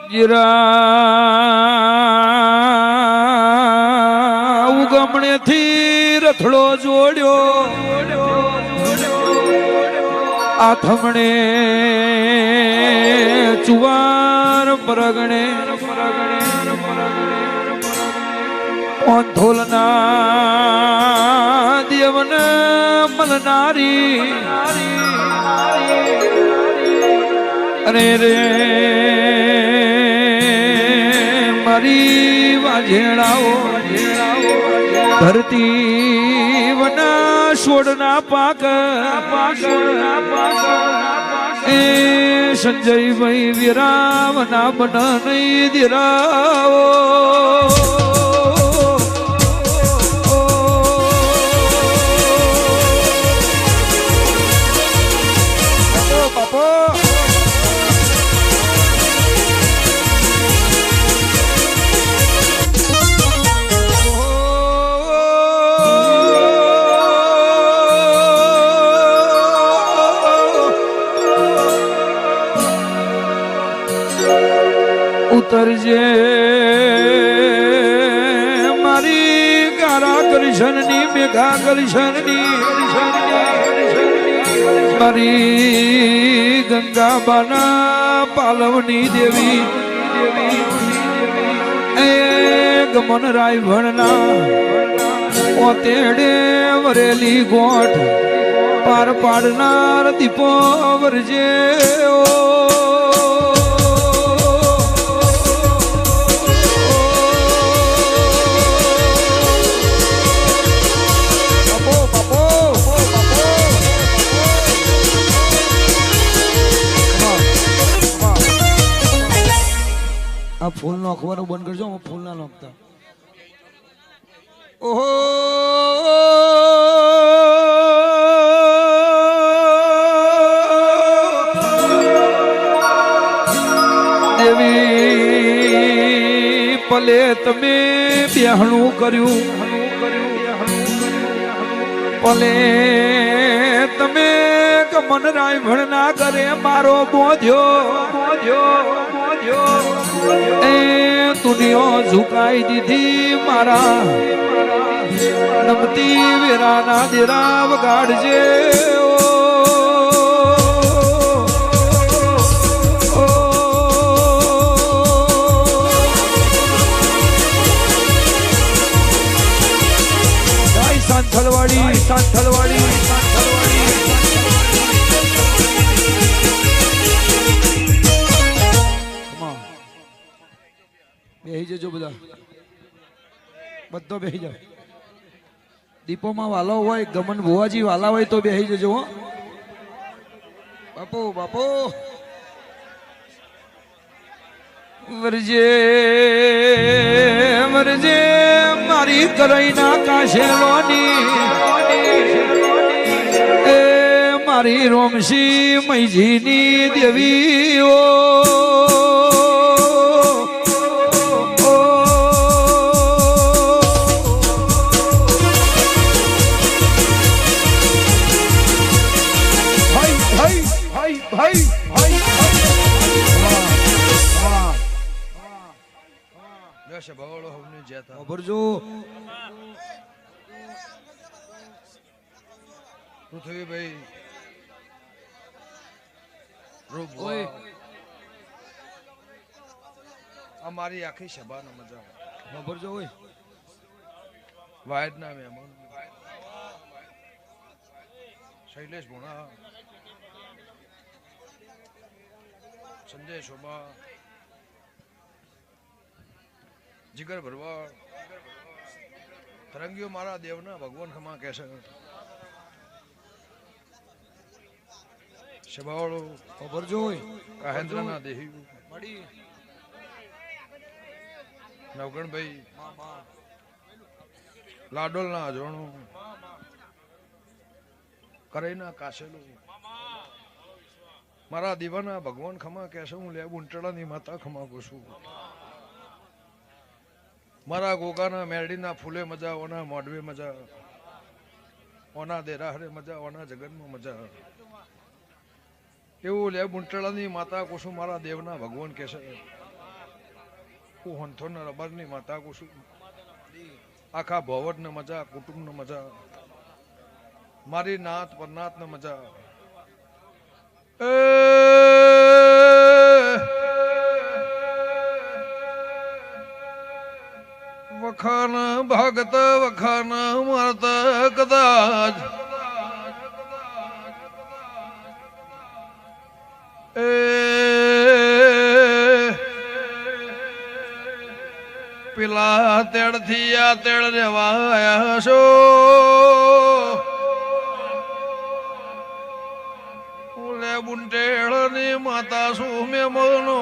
જીરા ઉગમણે થી રથડો જોડ્યો આથમણે ચુવાર પરગણે ઓંધોલના દેવન મલનારી અરે રે મારી વાજેણાઓ ધરતી વના છોડના પાક એ સંજયભાઈ વિરામના બન નહીં દિરાવો ઉતરજે મારી કારા કૃષ્ણની મેઘા કૃષ્ણની મારી ગંગાબાના પાલવની દેવી એ ગમન રાયભણના ઓતેડે વરેલી ગોઠ પાર પાડનાર દીપો વરજે આ ફૂલ નાખવાનું બંધ કરજો ફૂલ ના નાખતા ઓહો દેવી પલે તમે બેહણું કર્યું પલે તમે ગમન રાયભણ ના કરે મારો બોધ્યો એ દુનિયા ઝુકાઈ દીધી મારા નમતી વેરાના દેરા વગાડજે સાંથલવાડી બેહી જજો બધો બેહી જાવ દીપોમાં વાલો હોય ગમન ભુવાજી વાલા હોય તો બેહી જજો હો બાપો વરજે મારી કરઈના કાશેલોની એ મારી રોમશી મૈજીની દેવીઓ પૃથ્વીભાઈ અમારી આખી સભાનો મજા ખબરજો હોય વાયદ ના મહેમાન શૈલેષ ભુણા સંજય શોભા જીગર ભરવાડ તરંગીઓ મારા દેવના ભગવાન ખમા કહેશે સભાવાળો ખબર જોઈ મહેન્દ્રના દેહી મળી નવગણભાઈ લાડોલના અજોણું કરેના કાશેલું મારા દીવાના ભગવાન ખમા કહેશે હું લે ઉંટડાની માતા ખમા કુશું મારા ગોગાના મેરડીના ફૂલે મજા ઓના મોડવે મજા ઓના દેરાહરે મજા ઓના જગનમાં મજા એવું લે બુંટળાની માતા કુસુમ મારા દેવના ભગવાન કહેશે હોંથોને રબરની માતા કુસુમ આખા ભવડને મજા કુટુંબને મજા મારી નાત પરનાથને મજા વખાન ભગત વખાન મરત કદાચ પેલા તેડ થી આ તેડ રેવાયા છો ઓલે બુંટેળ ની માતા શું મેમનો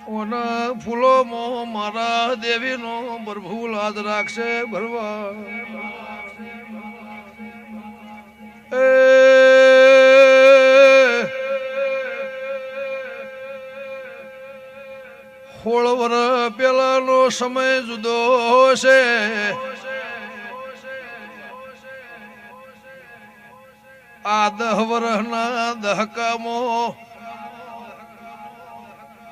ઓના ફૂલો મો મારા દેવીનો પ્રભુ લાદ રાખશે ભરવા સોળ વર્ષ પેલાનો સમય જુદો છે આ 10 વર્ષના દહકામાં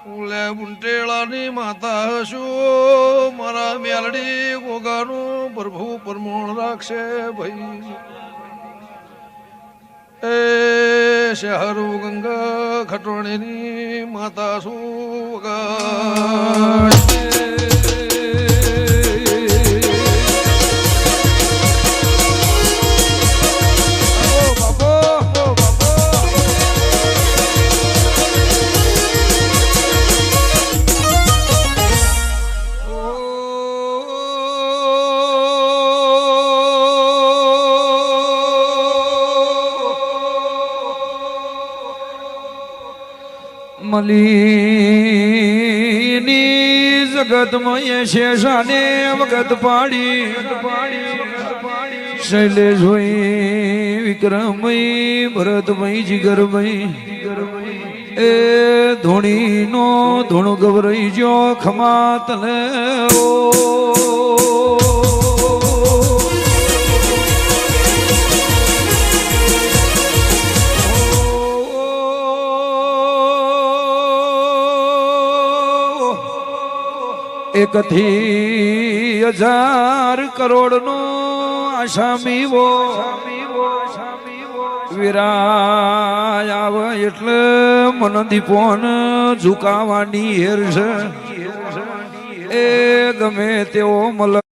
ઉલે બુંટેળાની માતા હશું મારા મેલડી ગોગાનું પ્રભુ પરમોણ રાખશે ભાઈ એ શહેરુ ગંગા ખટોણીની માતા શું મલીની જગતમય શેષાને વગત પાડી શૈલેષ ભાઈ વિક્રમભાઈ ભરતભાઈ જીગરભાઈ એ ધોણીનો ધૂણ ગવરાઈ જો ખમા તને એક થી 1000 કરોડ નો આસામીવો વિરાય આવે એટલે મન દીપોન ઝુકાવાની હેર છે એ ગમે તેવો મલ